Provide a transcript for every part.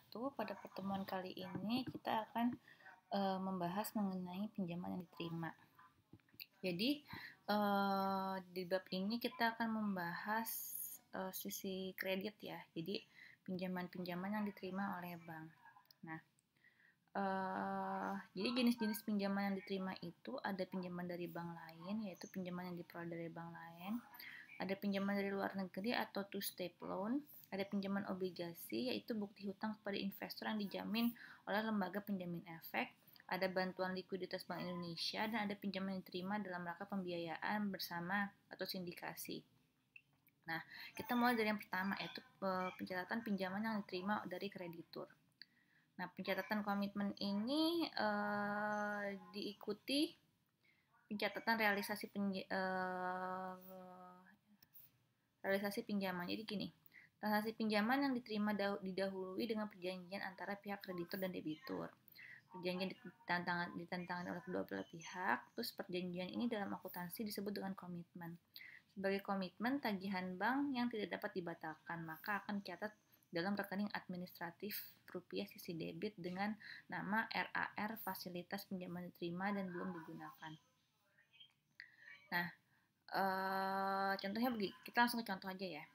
wabarakatuh. Pada pertemuan kali ini kita akan membahas mengenai pinjaman yang diterima. Jadi di bab ini kita akan membahas sisi kredit ya. Jadi pinjaman-pinjaman yang diterima oleh bank. Nah, jadi jenis-jenis pinjaman yang diterima itu ada pinjaman dari bank lain, yaitu pinjaman yang diperoleh dari bank lain. Ada pinjaman dari luar negeri atau two-step loan. Ada pinjaman obligasi, yaitu bukti hutang kepada investor yang dijamin oleh lembaga penjamin efek. Ada bantuan likuiditas Bank Indonesia, dan ada pinjaman yang diterima dalam rangka pembiayaan bersama atau sindikasi. Nah, kita mulai dari yang pertama, yaitu pencatatan pinjaman yang diterima dari kreditur. Nah, pencatatan komitmen ini diikuti pencatatan realisasi pinjaman. Jadi gini, transaksi pinjaman yang diterima didahului dengan perjanjian antara pihak kreditur dan debitur. Perjanjian ditantangkan oleh kedua belah pihak. Terus perjanjian ini dalam akuntansi disebut dengan komitmen. Sebagai komitmen tagihan bank yang tidak dapat dibatalkan, maka akan dicatat dalam rekening administratif rupiah sisi debit dengan nama RAR fasilitas pinjaman diterima dan belum digunakan. Nah, contohnya begini, kita langsung ke contoh aja ya.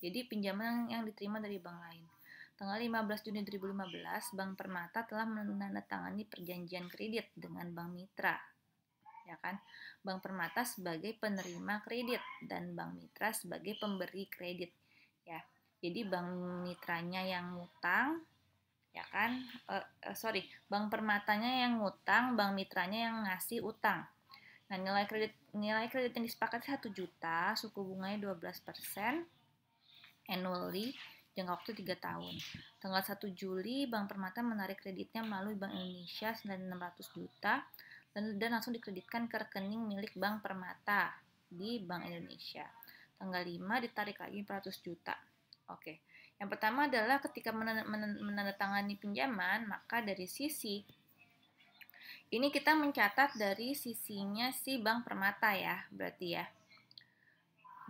Jadi pinjaman yang diterima dari bank lain. Tanggal 15 Juni 2015, Bank Permata telah menandatangani perjanjian kredit dengan Bank Mitra. Ya kan? Bank Permata sebagai penerima kredit dan Bank Mitra sebagai pemberi kredit. Ya. Jadi Bank Mitranya yang ngutang, ya kan? Bank Permatanya yang ngutang, Bank Mitranya yang ngasih utang. Nah, nilai kredit yang disepakati 1 juta, suku bunganya 12%, annually, jangka waktu 3 tahun. Tanggal 1 Juli, Bank Permata menarik kreditnya melalui Bank Indonesia senilai 600 juta dan langsung dikreditkan ke rekening milik Bank Permata di Bank Indonesia. Tanggal 5 ditarik lagi 400 juta. Oke. Yang pertama adalah ketika menandatangani pinjaman, maka dari sisi ini kita mencatat dari sisinya si Bank Permata ya, berarti ya.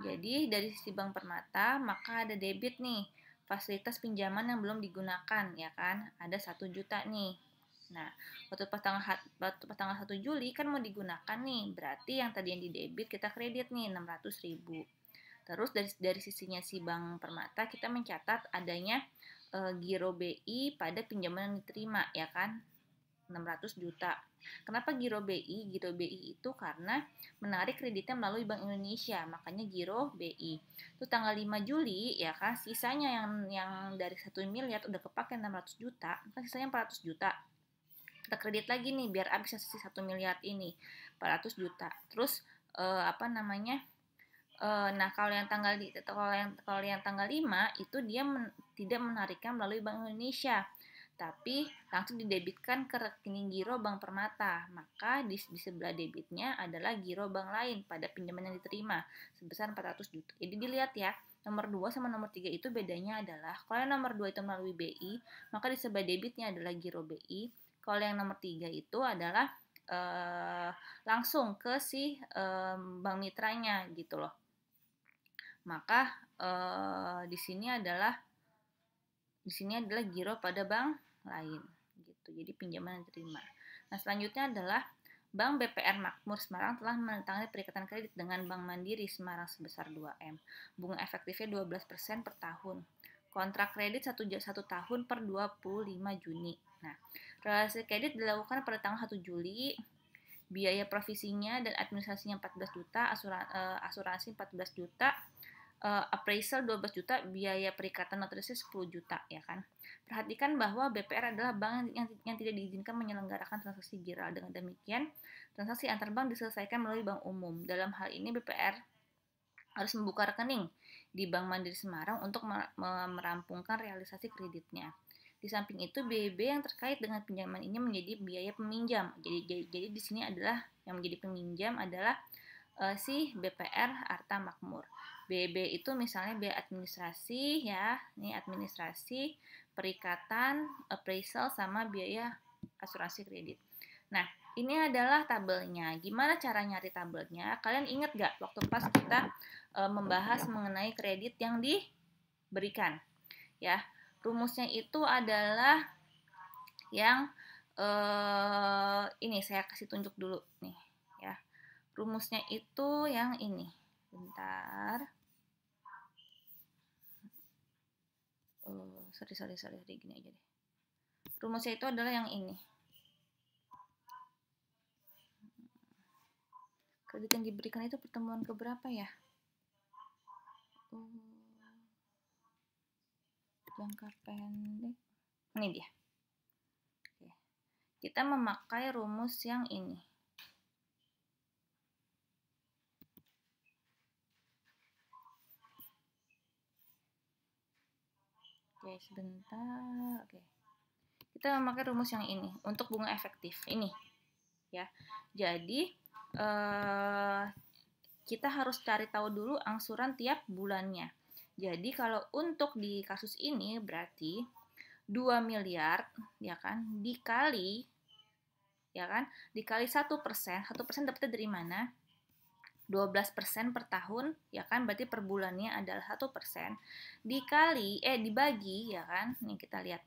Jadi dari sisi Bank Permata, maka ada debit nih, fasilitas pinjaman yang belum digunakan, ya kan? Ada 1 juta nih. Nah, waktu pas tanggal 1 Juli kan mau digunakan nih, berarti yang tadi yang di debit kita kredit nih 600.000. Terus dari sisinya si Bank Permata kita mencatat adanya giro BI pada pinjaman yang diterima, ya kan? 600 juta. Kenapa giro BI? Giro BI itu karena menarik kreditnya melalui Bank Indonesia, makanya giro BI. Itu tanggal 5 Juli ya kan, sisanya yang dari 1 miliar udah kepake 600 juta, kan sisanya 400 juta. Kita kredit lagi nih biar habis sisi 1 miliar ini, 400 juta. Terus nah kalau yang tanggal 5 itu dia tidak menariknya melalui Bank Indonesia, tapi langsung didebitkan ke rekening giro Bank Permata. Maka di sebelah debitnya adalah giro bank lain pada pinjaman yang diterima sebesar 400 juta. Jadi dilihat ya, nomor 2 sama nomor 3 itu bedanya adalah kalau yang nomor 2 itu melalui BI, maka di sebelah debitnya adalah giro BI. Kalau yang nomor 3 itu adalah langsung ke si bank mitranya gitu loh. Maka di sini adalah giro pada bank lain gitu. Jadi pinjaman yang diterima. Nah, selanjutnya adalah Bank BPR Makmur Semarang telah menandatangani perikatan kredit dengan Bank Mandiri Semarang sebesar 2M. Bunga efektifnya 12% per tahun. Kontrak kredit 1 tahun per 25 Juni. Nah, realisasi kredit dilakukan pada tanggal 1 Juli. Biaya provisinya dan administrasinya 14 juta, asuransi 14 juta, appraisal 12 juta, biaya perikatan notarisnya 10 juta, ya kan. Perhatikan bahwa BPR adalah bank yang tidak diizinkan menyelenggarakan transaksi giral. Dengan demikian, transaksi antar bank diselesaikan melalui bank umum. Dalam hal ini BPR harus membuka rekening di Bank Mandiri Semarang untuk merampungkan realisasi kreditnya. Di samping itu, biaya yang terkait dengan pinjaman ini menjadi biaya peminjam. Jadi di sini adalah yang menjadi peminjam adalah si BPR Arta Makmur. BB itu misalnya biaya administrasi ya, ini administrasi, perikatan, appraisal, sama biaya asuransi kredit. Nah, ini adalah tabelnya. Gimana cara nyari tabelnya? Kalian ingat gak waktu pas kita membahas mengenai kredit yang diberikan? Ya, Rumusnya itu adalah yang ini saya kasih tunjuk dulu nih ya. Rumusnya itu yang ini. Bentar. Sorry, gini aja deh. Rumusnya itu adalah yang ini. Kredit yang diberikan itu pertemuan keberapa ya? Jangka pendek. Ini dia. Oke. Kita memakai rumus yang ini. Oke, sebentar. Oke. Kita memakai rumus yang ini untuk bunga efektif. Ini ya. Jadi kita harus cari tahu dulu angsuran tiap bulannya. Jadi kalau untuk di kasus ini berarti 2 miliar ya kan dikali 1%. 1% dapetnya dari mana? 12% per tahun ya kan, berarti per bulannya adalah 1% dibagi ya kan. Nih kita lihat.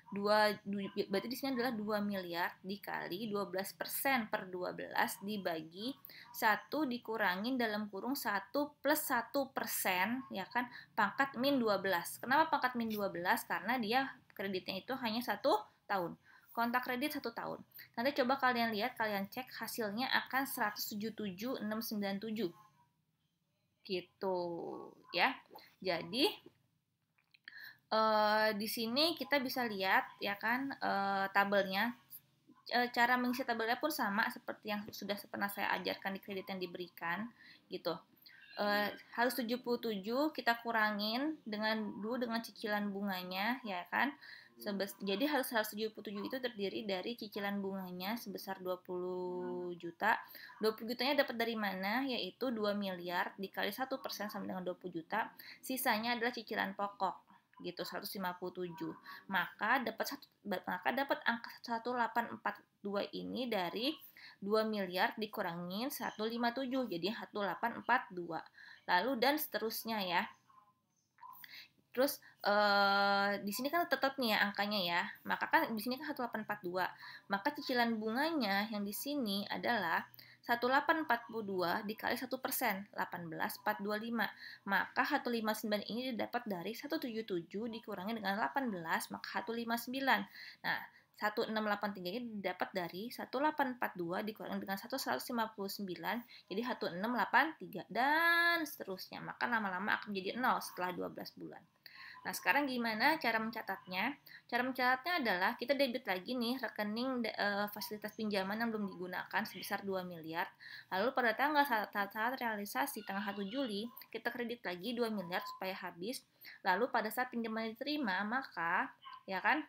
Berarti di sini adalah 2 miliar dikali 12% per 12 dibagi 1 dikurangin dalam kurung 1 plus 1% ya kan, pangkat min 12. Kenapa pangkat min 12? Karena dia kreditnya itu hanya 1 tahun. Kontak kredit 1 tahun. Nanti coba kalian lihat, kalian cek hasilnya akan 177.697. Gitu ya. Jadi di sini kita bisa lihat ya kan tabelnya. Cara mengisi tabelnya pun sama seperti yang sudah pernah saya ajarkan di kredit yang diberikan gitu. Harus 77 kita kurangin dengan cicilan bunganya ya kan. Jadi harus 177 itu terdiri dari cicilan bunganya sebesar 20 juta. 20 jutanya dapat dari mana? Yaitu 2 miliar dikali 1% sama dengan 20 juta. Sisanya adalah cicilan pokok gitu, 157. Maka dapat angka 1842 ini dari 2 miliar dikurangin 157, jadi 1842. Lalu dan seterusnya ya. Terus di sini kan tetap nih ya angkanya ya. Maka kan di sini kan 1842. Maka cicilan bunganya yang di sini adalah 1842 dikali 1%, 18.425. Maka 159 ini didapat dari 177 dikurangi dengan 18, maka 159. Nah, 1683 ini didapat dari 1842 dikurangi dengan 159, jadi 1683 dan seterusnya. Maka lama-lama akan menjadi 0 setelah 12 bulan. Nah, sekarang gimana cara mencatatnya? Cara mencatatnya adalah kita debit lagi nih rekening fasilitas pinjaman yang belum digunakan sebesar 2 miliar. Lalu pada tanggal saat realisasi tanggal 1 Juli, kita kredit lagi 2 miliar supaya habis. Lalu pada saat pinjaman diterima, maka ya kan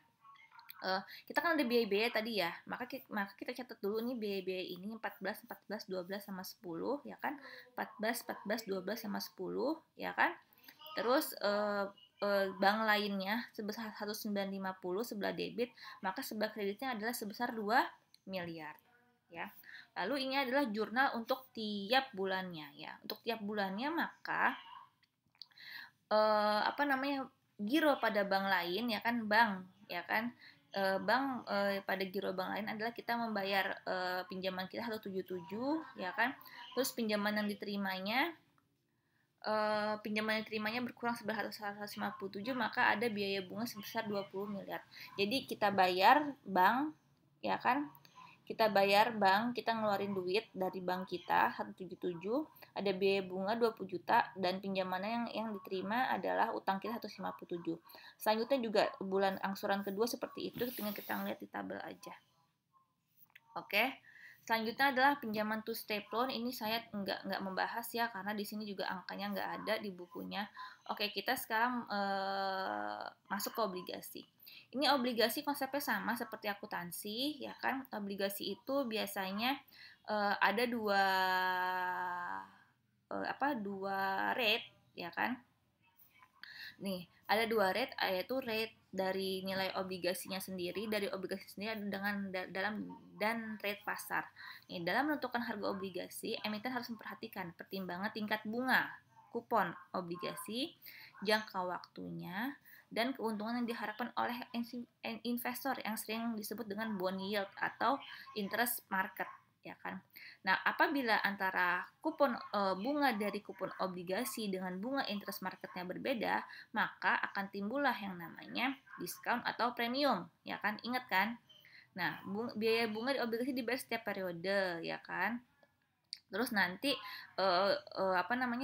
kita kan ada biaya-biaya tadi ya, maka kita catat dulu nih biaya-biaya ini 14, 12 sama 10 ya kan, 14, 12 sama 10 ya kan. Terus bank lainnya sebesar 1950 sebelah debit, maka sebelah kreditnya adalah sebesar 2 miliar ya. Lalu ini adalah jurnal untuk tiap bulannya ya. Untuk tiap bulannya maka giro pada bank lain ya kan, pada giro bank lain adalah kita membayar pinjaman kita 177 ya kan. Terus pinjaman yang diterimanya berkurang sebesar 157, maka ada biaya bunga sebesar 20 miliar. Jadi kita bayar bank ya kan, kita ngeluarin duit dari bank kita 177, ada biaya bunga 20 juta dan pinjamannya yang diterima adalah utang kita 157. Selanjutnya juga bulan angsuran kedua seperti itu, tinggal kita ngeliat di tabel aja. Oke. Selanjutnya adalah pinjaman to step loan. Ini saya nggak membahas ya, karena di sini juga angkanya nggak ada di bukunya. Oke, kita sekarang masuk ke obligasi. Ini obligasi konsepnya sama seperti akuntansi, ya kan? Obligasi itu biasanya ada dua rate, ya kan? Nih, ada 2 rate, yaitu rate dari nilai obligasinya sendiri, dan rate pasar. Nih, dalam menentukan harga obligasi, emiten harus memperhatikan pertimbangan tingkat bunga, kupon obligasi, jangka waktunya, dan keuntungan yang diharapkan oleh investor yang sering disebut dengan bond yield atau interest market, ya kan. Nah, apabila antara kupon bunga dari kupon obligasi dengan bunga interest marketnya berbeda, maka akan timbullah yang namanya diskon atau premium, ya kan? Ingat kan? Nah, biaya bunga di obligasi dibayar setiap periode, ya kan? Terus nanti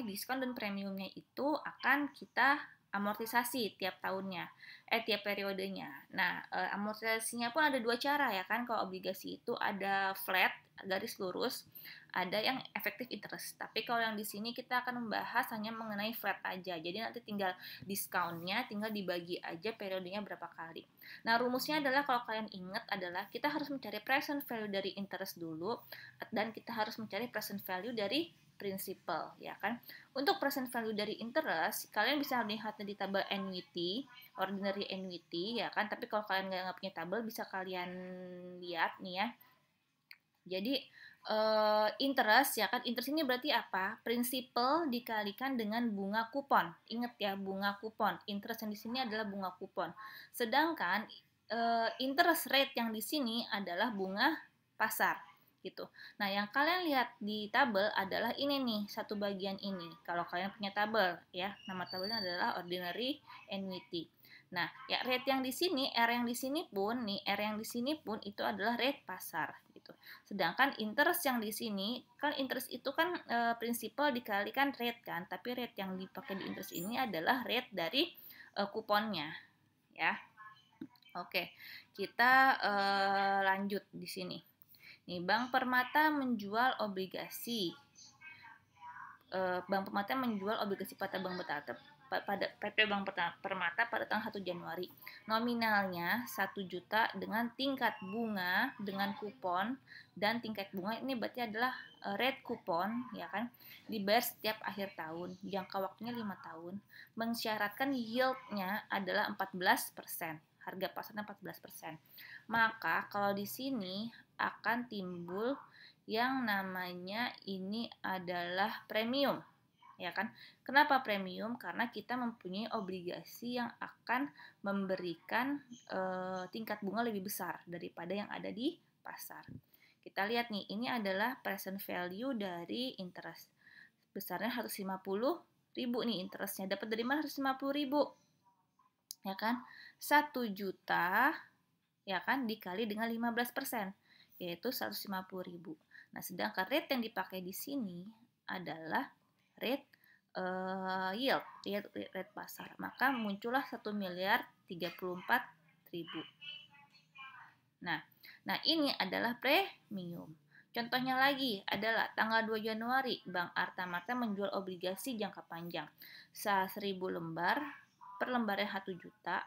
diskon dan premiumnya itu akan kita amortisasi tiap tahunnya, tiap periodenya. Nah, amortisasinya pun ada dua cara, ya kan. Kalau obligasi itu ada flat garis lurus, ada yang efektif interest. Tapi kalau yang di sini kita akan membahas hanya mengenai flat aja. Jadi nanti tinggal diskonnya tinggal dibagi aja periodenya berapa kali. Nah, rumusnya adalah, kalau kalian ingat, adalah kita harus mencari present value dari interest dulu, dan kita harus mencari present value dari principal, ya kan. Untuk present value dari interest, kalian bisa lihat di tabel annuity, ordinary annuity, ya kan. Tapi kalau kalian nggak punya tabel, bisa kalian lihat nih ya. Jadi interest, ya kan, interest ini berarti apa? Principal dikalikan dengan bunga kupon. Ingat ya, bunga kupon. Interest yang di sini adalah bunga kupon. Sedangkan interest rate yang di sini adalah bunga pasar, gitu. Nah, yang kalian lihat di tabel adalah ini nih, satu bagian ini. Kalau kalian punya tabel, ya, nama tabelnya adalah ordinary annuity. Nah, ya, rate yang di sini, R yang di sini pun itu adalah rate pasar, gitu. Sedangkan interest yang di sini, kan interest itu kan prinsipal dikalikan rate kan, tapi rate yang dipakai di interest ini adalah rate dari kuponnya, ya. Oke, kita lanjut di sini. Nih, Bank Permata menjual obligasi. Bank Permata menjual obligasi pada Bank Permata pada PT Bank Permata pada tanggal 1 Januari. Nominalnya 1 juta dengan tingkat bunga dengan kupon, dan tingkat bunga ini berarti adalah rate kupon, ya kan, dibayar setiap akhir tahun, jangka waktunya 5 tahun, mensyaratkan yield-nya adalah 14%, harga pasarnya 14%. Maka kalau di sini akan timbul yang namanya ini adalah premium, ya kan. Kenapa premium? Karena kita mempunyai obligasi yang akan memberikan tingkat bunga lebih besar daripada yang ada di pasar. Kita lihat nih, ini adalah present value dari interest. Besarnya 150.000 nih interestnya. Dapat dari mana 150.000? Ya kan? 1 juta, ya kan, dikali dengan 15%, yaitu 150.000. Nah, sedangkan rate yang dipakai di sini adalah rate yield, rate pasar. Maka muncullah 1.034.000. Nah, ini adalah premium. Contohnya lagi adalah tanggal 2 Januari, Bank Arta Marta menjual obligasi jangka panjang 1.000 lembar, per lembarnya 1 juta,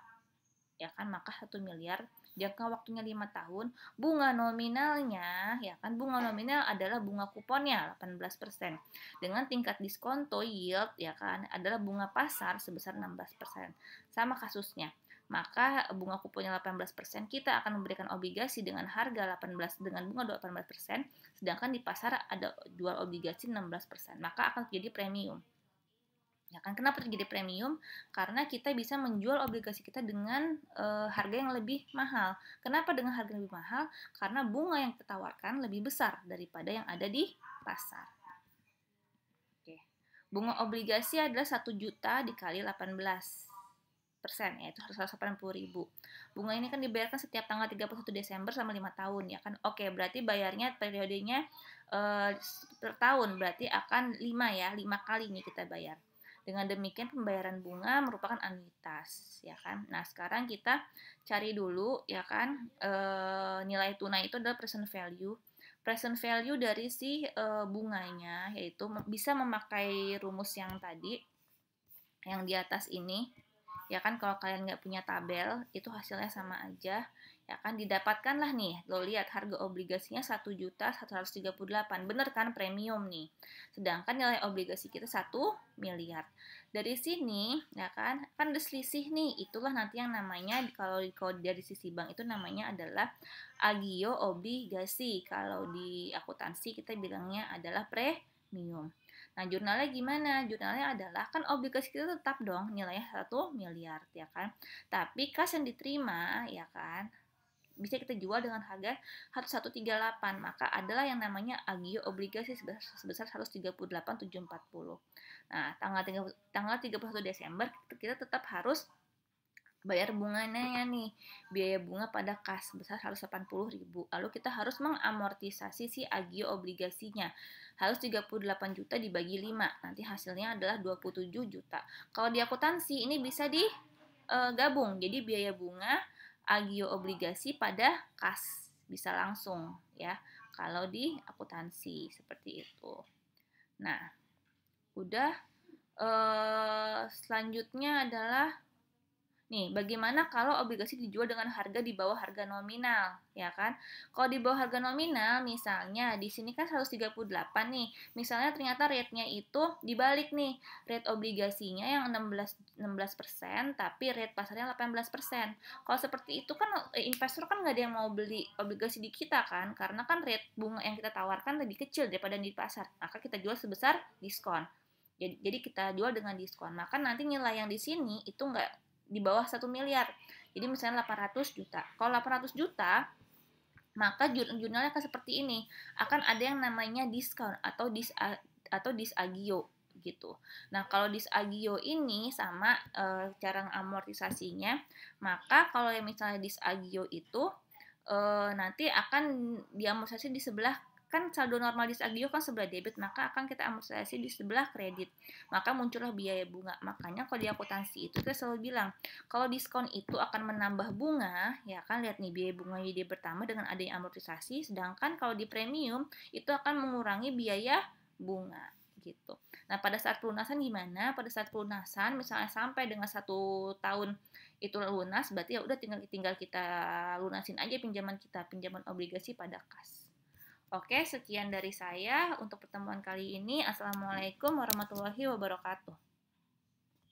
ya kan, maka 1 miliar, jangka waktunya 5 tahun, bunga nominalnya, ya kan, bunga nominal adalah bunga kuponnya 18%, dengan tingkat diskonto yield, ya kan, adalah bunga pasar sebesar 16%. Sama kasusnya. Maka bunga kuponnya 18%, kita akan memberikan obligasi dengan harga 18 dengan bunga 18%, sedangkan di pasar ada jual obligasi 16%, maka akan terjadi premium. Ya kan, kenapa terjadi premium? Karena kita bisa menjual obligasi kita dengan harga yang lebih mahal. Kenapa dengan harga yang lebih mahal? Karena bunga yang kita tawarkan lebih besar daripada yang ada di pasar. Oke. Bunga obligasi adalah 1 juta dikali 18%, yaitu 180.000. Bunga ini kan dibayarkan setiap tanggal 31 Desember selama 5 tahun, ya kan. Oke, berarti bayarnya periodenya per tahun, berarti akan 5 kali nih kita bayar. Dengan demikian pembayaran bunga merupakan anuitas, ya kan. Nah, sekarang kita cari dulu, ya kan, nilai tunai itu adalah present value. Present value dari si bunganya, yaitu bisa memakai rumus yang tadi, yang di atas ini, ya kan. Kalau kalian nggak punya tabel, itu hasilnya sama aja, ya kan. Didapatkanlah nih, lo lihat harga obligasinya 1.138, bener kan, premium nih. Sedangkan nilai obligasi kita 1 miliar. Dari sini, ya kan ada selisih nih, itulah nanti yang namanya, kalau dari sisi bank itu namanya adalah agio obligasi. Kalau di akuntansi kita bilangnya adalah premium. Nah, jurnalnya gimana? Jurnalnya adalah kan obligasi kita tetap dong nilainya 1 miliar ya kan. Tapi kas yang diterima ya kan bisa kita jual dengan harga 1138. Maka adalah yang namanya agio obligasi sebesar 138.740. Nah, tanggal 31 Desember kita tetap harus bayar bunganya nih, biaya bunga pada kas sebesar 180.000. Lalu kita harus mengamortisasi si agio obligasinya. Harus 38 juta dibagi 5. Nanti hasilnya adalah 27 juta. Kalau di akuntansi ini bisa digabung. Jadi biaya bunga, agio obligasi pada kas. Bisa langsung ya. Kalau di akuntansi seperti itu. Nah, udah selanjutnya adalah nih, bagaimana kalau obligasi dijual dengan harga di bawah harga nominal, ya kan? Kalau di bawah harga nominal, misalnya di sini kan 138 nih. Misalnya ternyata rate-nya itu dibalik nih. Rate obligasinya yang 16%, tapi rate pasarnya 18%. Kalau seperti itu kan investor kan nggak ada yang mau beli obligasi di kita kan, karena kan rate bunga yang kita tawarkan lebih kecil daripada di pasar. Maka kita jual sebesar diskon. Jadi kita jual dengan diskon. Maka nanti nilai yang di sini itu nggak di bawah 1 miliar. Jadi misalnya 800 juta. Kalau 800 juta, maka jurnalnya akan seperti ini. Akan ada yang namanya diskon atau disagio gitu. Nah, kalau disagio ini sama cara amortisasinya, maka kalau yang misalnya disagio itu nanti akan diamortisasi di sebelah, kan saldo normal disagio kan sebelah debit, maka akan kita amortisasi di sebelah kredit. Maka muncullah biaya bunga. Makanya kalau di akuntansi itu kita selalu bilang, kalau diskon itu akan menambah bunga, ya kan, lihat nih biaya bunga dia bertambah dengan adanya amortisasi, sedangkan kalau di premium itu akan mengurangi biaya bunga gitu. Nah, pada saat pelunasan gimana? Pada saat pelunasan misalnya sampai dengan 1 tahun itu lunas, berarti ya udah tinggal kita lunasin aja pinjaman obligasi pada kas. Oke, sekian dari saya untuk pertemuan kali ini. Assalamualaikum warahmatullahi wabarakatuh.